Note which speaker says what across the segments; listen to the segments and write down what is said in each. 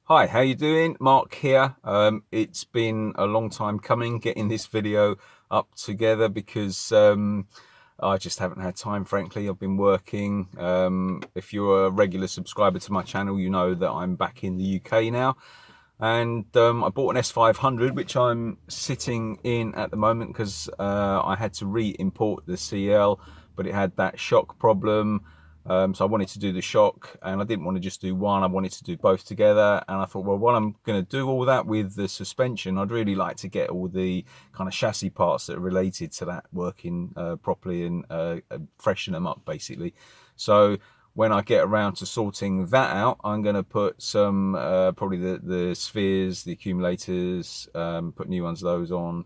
Speaker 1: Hi, how you doing? Mark here. It's been a long time coming getting this video up together because I just haven't had time, frankly. I've been working. If you're a regular subscriber to my channel, you know that I'm back in the UK now. And I bought an S500, which I'm sitting in at the moment because I had to re-import the CL, but it had that shock problem. So I wanted to do the shock, and I didn't want to just do one. I wanted to do both together. And I thought, well, while I'm going to do all that with the suspension, I'd really like to get all the kind of chassis parts that are related to that working properly and freshen them up, basically. So when I get around to sorting that out, I'm going to put some probably the spheres, the accumulators, put new ones of those on,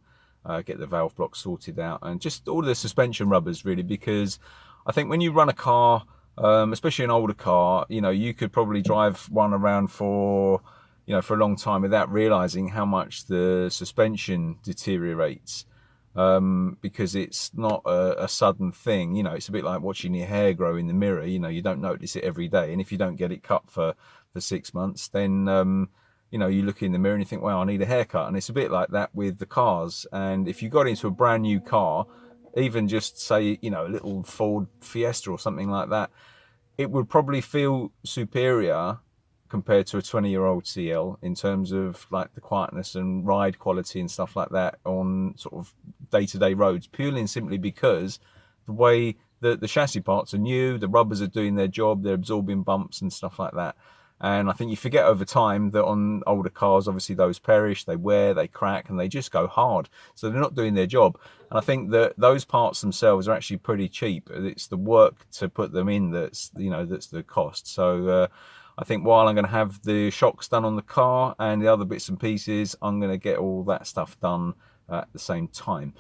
Speaker 1: get the valve block sorted out, and just all the suspension rubbers really, because I think when you run a car, especially an older car, you know, you could probably drive one around for, you know, for a long time without realizing how much the suspension deteriorates. Because it's not a sudden thing. You know, it's a bit like watching your hair grow in the mirror. You know, you don't notice it every day, and if you don't get it cut for 6 months, then you know, you look in the mirror and you think, well, I need a haircut. And it's a bit like that with the cars. And if you got into a brand new car, even just say, you know, a little Ford Fiesta or something like that, it would probably feel superior compared to a 20-year-old CL in terms of like the quietness and ride quality and stuff like that on sort of day-to-day roads, purely and simply because the way the chassis parts are new, the rubbers are doing their job, they're absorbing bumps and stuff like that. And I think you forget over time that on older cars, obviously those perish, they wear, they crack, and they just go hard. So they're not doing their job. And I think that those parts themselves are actually pretty cheap. It's the work to put them in that's, you know, that's the cost. So I think while I'm going to have the shocks done on the car and the other bits and pieces, I'm going to get all that stuff done at the same time.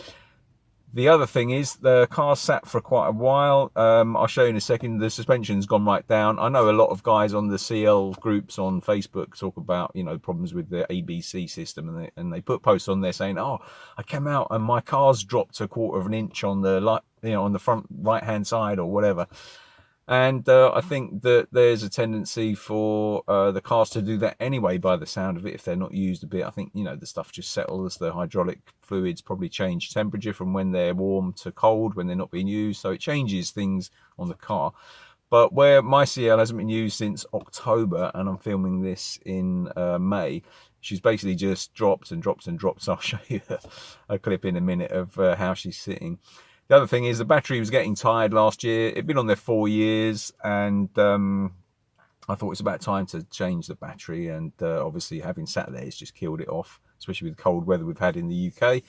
Speaker 1: The other thing is the car sat for quite a while. I'll show you in a second. The suspension's gone right down. I know a lot of guys on the CL groups on Facebook talk about, you know, problems with the ABC system, and they put posts on there saying, "Oh, I came out and my car's dropped a quarter of an inch on the on the front right hand side or whatever." And I think that there's a tendency for the cars to do that anyway, by the sound of it, if they're not used a bit. I think, you know, the stuff just settles. The hydraulic fluids probably change temperature from when they're warm to cold when they're not being used. So it changes things on the car. But where my CL hasn't been used since October, and I'm filming this in May, she's basically just dropped and dropped and dropped. So I'll show you a clip in a minute of how she's sitting. The other thing is the battery was getting tired last year. It'd been on there 4 years, and I thought it's about time to change the battery. And obviously, having sat there, it's just killed it off, especially with the cold weather we've had in the UK.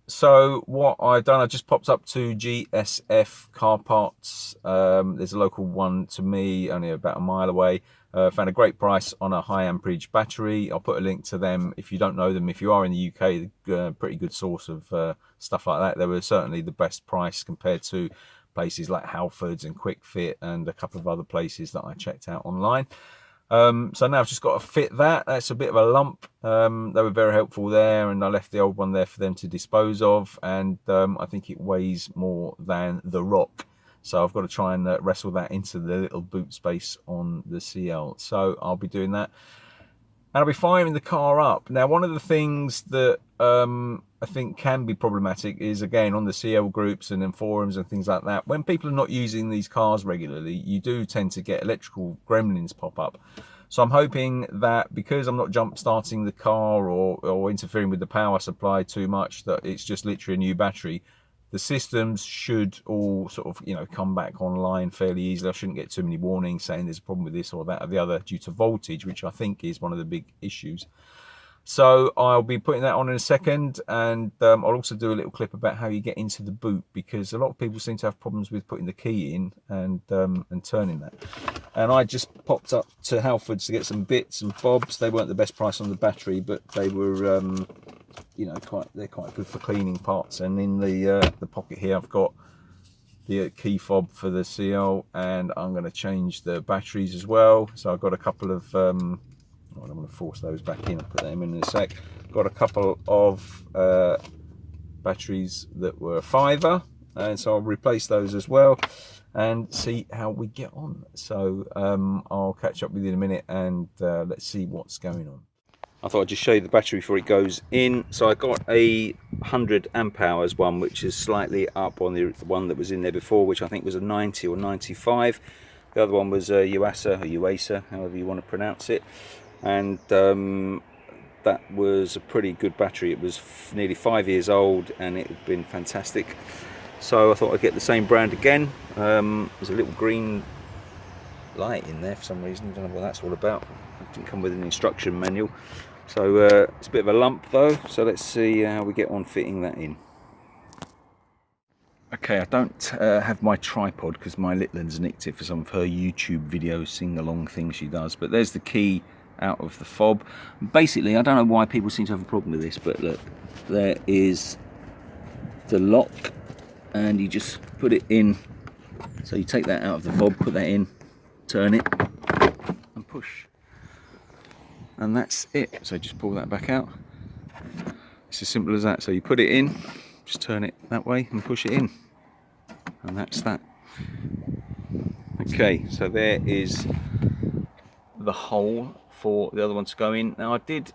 Speaker 1: So what I've done, I just popped up to GSF car parts. There's a local one to me, only about a mile away. Found a great price on a high amperage battery. I'll put a link to them if you don't know them. If you are in the UK, pretty good source of stuff like that. They were certainly the best price compared to places like Halfords and Quick Fit and a couple of other places that I checked out online. So now I've just got to fit that. That's a bit of a lump. They were very helpful there, and I left the old one there for them to dispose of. And I think it weighs more than the rock. So I've got to try and wrestle that into the little boot space on the CL. So I'll be doing that. And I'll be firing the car up. Now, one of the things that I think can be problematic is, again, on the CL groups and in forums and things like that, when people are not using these cars regularly, you do tend to get electrical gremlins pop up. So I'm hoping that because I'm not jump starting the car or interfering with the power supply too much, that it's just literally a new battery, the systems should all sort of, you know, come back online fairly easily. I shouldn't get too many warnings saying there's a problem with this or that or the other due to voltage, which I think is one of the big issues. So I'll be putting that on in a second, and I'll also do a little clip about how you get into the boot, because a lot of people seem to have problems with putting the key in and turning that. And I just popped up to Halfords to get some bits and bobs. They weren't the best price on the battery, but they were you know, they're quite good for cleaning parts. And in the pocket here, I've got the key fob for the CL, and I'm going to change the batteries as well. So I've got a couple of I'm going to force those back in. I'll put them in a sec. Got a couple of batteries that were 5er, and so I'll replace those as well. and see how we get on. So I'll catch up with you in a minute, and let's see what's going on. I thought I'd just show you the battery before it goes in. So I got a 100 amp hours one, which is slightly up on the one that was in there before, which I think was a 90 or 95. The other one was a UASA, or UASA, however you want to pronounce it. And that was a pretty good battery. It was nearly 5 years old, and it had been fantastic. So I thought I'd get the same brand again. There's a little green light in there for some reason. I don't know what that's all about. It didn't come with an instruction manual. So it's a bit of a lump though, so let's see how we get on fitting that in. Okay, I don't have my tripod because my little one's nicked it for some of her YouTube videos, sing-along things she does. But there's the key out of the fob. Basically, I don't know why people seem to have a problem with this, but look, there is the lock, and you just put it in. So you take that out of the fob, put that in, turn it, and push. And that's it. So just pull that back out. It's as simple as that. So you put it in, just turn it that way and push it in, and that's that. Okay, so there is the hole for the other one to go in. Now I did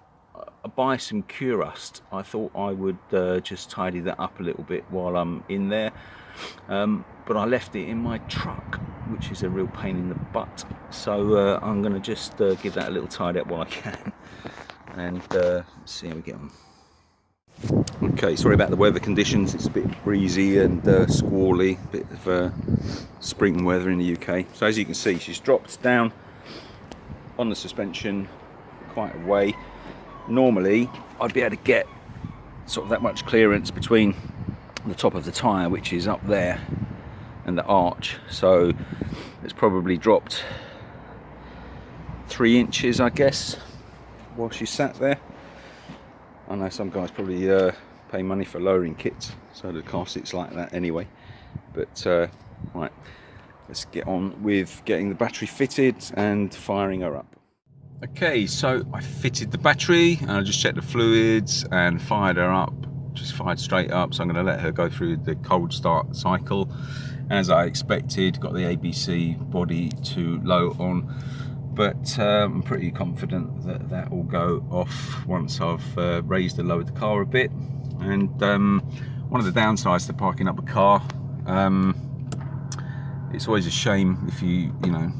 Speaker 1: buy some Curust. I thought I would just tidy that up a little bit while I'm in there, but I left it in my truck, which is a real pain in the butt. So I'm going to just give that a little tidy up while I can, and see how we get on. Okay, sorry about the weather conditions. It's a bit breezy and squally, a bit of spring weather in the UK. So as you can see, she's dropped down on the suspension quite a way. Normally I'd be able to get sort of that much clearance between the top of the tyre, which is up there, and the arch. So it's probably dropped 3 inches, I guess, while she sat there. I know some guys probably pay money for lowering kits, so the car sits like that anyway. But right, let's get on with getting the battery fitted and firing her up. Okay, so I fitted the battery and I just checked the fluids and fired her up, just fired straight up. So I'm going to let her go through the cold start cycle as I expected. Got the ABC body to low on, but I'm pretty confident that that will go off once I've raised and lowered the car a bit. And one of the downsides to parking up a car, it's always a shame if you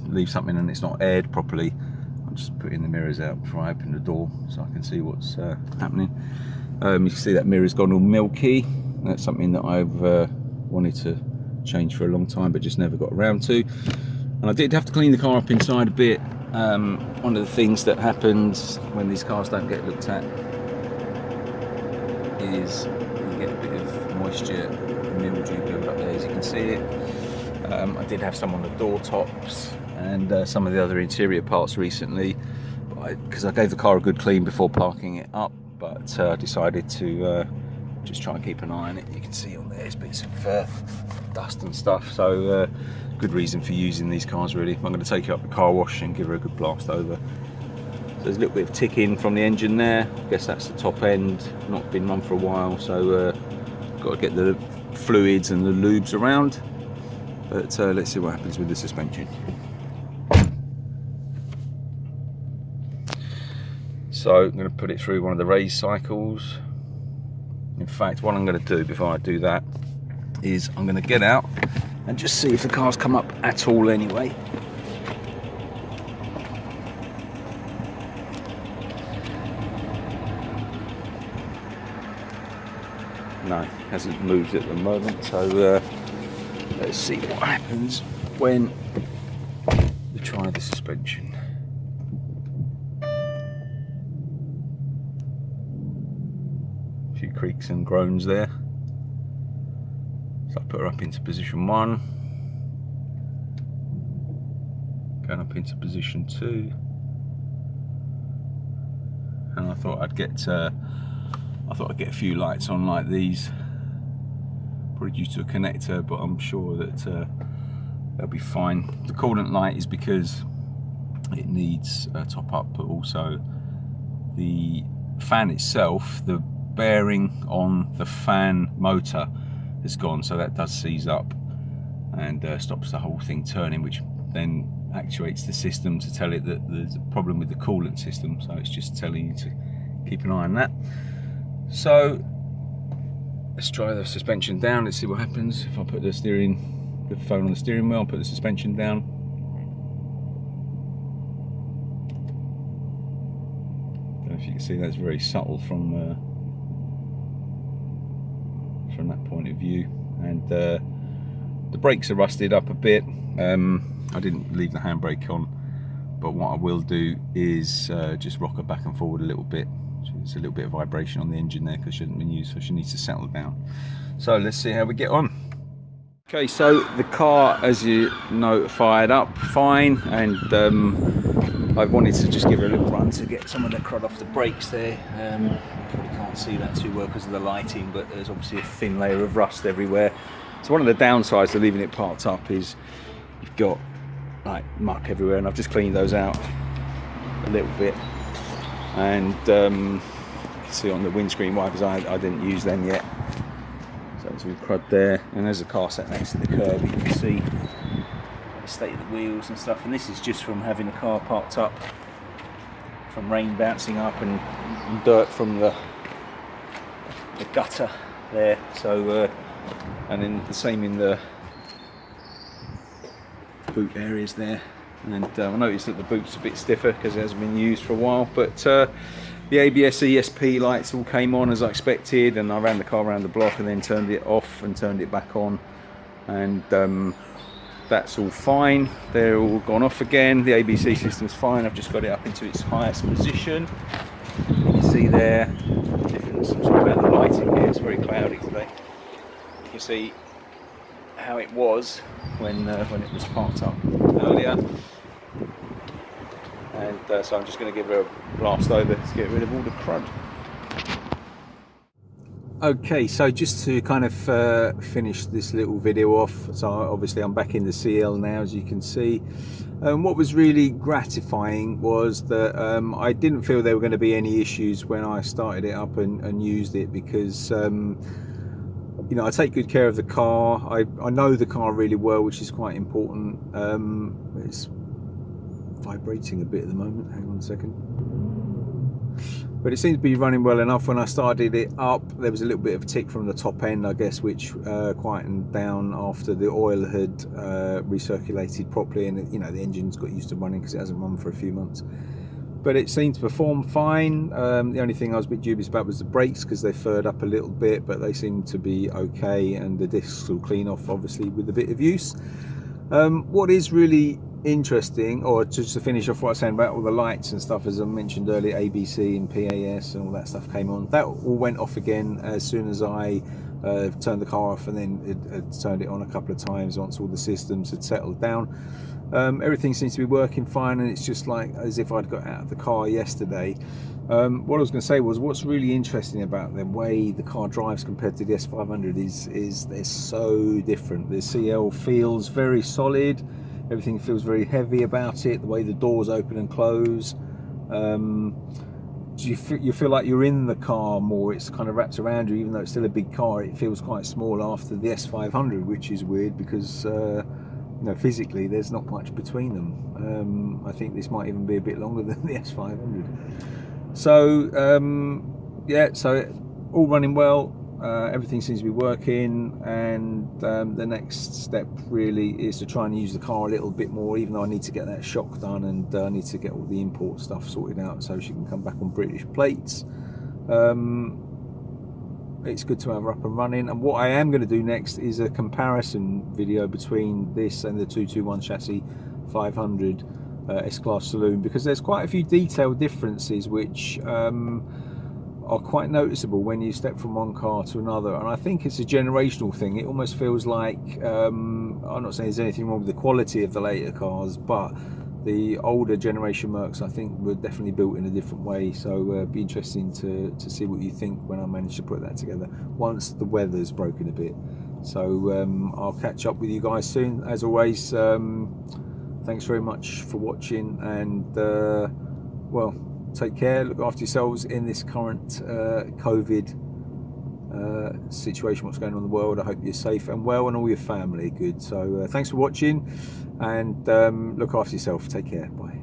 Speaker 1: leave something and it's not aired properly. I'm just putting the mirrors out before I open the door so I can see what's happening. You can see that mirror's gone all milky. That's something that I've wanted to change for a long time, but just never got around to. And I did have to clean the car up inside a bit. One of the things that happens when these cars don't get looked at is you get a bit of moisture, mildew build up there, as you can see it. I did have some on the door tops and some of the other interior parts recently, because I gave the car a good clean before parking it up, but I decided to just try and keep an eye on it. You can see on there's bits of dust and stuff, so good reason for using these cars really. I'm going to take her up the car wash and give her a good blast over. So there's a little bit of ticking from the engine there. I guess that's the top end, not been run for a while, so got to get the fluids and the lubes around. But let's see what happens with the suspension. So I'm going to put it through one of the raise cycles. In fact, what I'm going to do before I do that is I'm going to get out and just see if the car's come up at all anyway. No, hasn't moved at the moment, so let's see what happens when we try the suspension. A few creaks and groans there. So I put her up into position 1, going up into position 2, and I thought I'd get a few lights on like these, probably due to a connector, but I'm sure that they'll be fine. The coolant light is because it needs a top up, but also the fan itself, the bearing on the fan motor is gone, so that does seize up, and stops the whole thing turning, which then actuates the system to tell it that there's a problem with the coolant system. So it's just telling you to keep an eye on that. So let's try the suspension down. Let's see what happens if I put the phone on the steering wheel, put the suspension down. Don't know if you can see, that's very subtle from that point of view. And the brakes are rusted up a bit. I didn't leave the handbrake on, but what I will do is just rock her back and forward a little bit. There's a little bit of vibration on the engine there because she hasn't been used, so she needs to settle down. So let's see how we get on. Okay, so the car, as you know, fired up fine, and I wanted to just give her a little run to get some of the crud off the brakes there. Probably can't see that too well because of the lighting, but there's obviously a thin layer of rust everywhere. So one of the downsides of leaving it parked up is you've got like muck everywhere, and I've just cleaned those out a little bit. And you can see on the windscreen wipers, I didn't use them yet. So there's some crud there, and there's a car sat next to the curb. You can see the state of the wheels and stuff, and this is just from having the car parked up, from rain bouncing up and dirt from the gutter there. So and then the same in the boot areas there. And I noticed that the boot's a bit stiffer because it hasn't been used for a while, but the ABS ESP lights all came on as I expected, and I ran the car around the block and then turned it off and turned it back on, and that's all fine. They're all gone off again. The ABC system's fine. I've just got it up into its highest position. You can see there the difference. I'm sorry about the lighting here, it's very cloudy today. You can see how it was when it was parked up earlier. And so I'm just going to give her a blast over to get rid of all the crud. Okay, so just to kind of finish this little video off, so obviously I'm back in the CL now, as you can see. What was really gratifying was that I didn't feel there were going to be any issues when I started it up and used it, because you know, I take good care of the car. I know the car really well, which is quite important. It's vibrating a bit at the moment, hang on a second, but it seems to be running well enough. When I started it up, there was a little bit of a tick from the top end, I guess, which quietened down after the oil had recirculated properly, and you know, the engine's got used to running because it hasn't run for a few months. But it seemed to perform fine. The only thing I was a bit dubious about was the brakes, because they furred up a little bit, but they seemed to be okay, and the discs will clean off obviously with a bit of use. What is really interesting, or just to finish off what I was saying about all the lights and stuff, as I mentioned earlier, ABC and PAS and all that stuff came on. That all went off again as soon as I turned the car off, and then it turned it on a couple of times once all the systems had settled down. Everything seems to be working fine, and it's just like as if I'd got out of the car yesterday. What I was going to say was, what's really interesting about the way the car drives compared to the S500 is they're so different. The CL feels very solid. Everything feels very heavy about it, the way the doors open and close. You feel like you're in the car more. It's kind of wrapped around you, even though it's still a big car. It feels quite small after the S500, which is weird because you know, physically there's not much between them. I think this might even be a bit longer than the S500. So yeah, so all running well. Everything seems to be working, and the next step really is to try and use the car a little bit more, even though I need to get that shock done, and I need to get all the import stuff sorted out so she can come back on British plates. It's good to have her up and running, and what I am going to do next is a comparison video between this and the 221 chassis 500 S-Class saloon, because there's quite a few detailed differences which are quite noticeable when you step from one car to another, and I think it's a generational thing. It almost feels like I'm not saying there's anything wrong with the quality of the later cars, but the older generation Mercs, I think, were definitely built in a different way. So it'd be interesting to see what you think when I manage to put that together once the weather's broken a bit. So I'll catch up with you guys soon. As always, thanks very much for watching, and well, take care, look after yourselves in this current COVID situation, what's going on in the world. I hope you're safe and well, and all your family good. So thanks for watching, and look after yourself. Take care. Bye.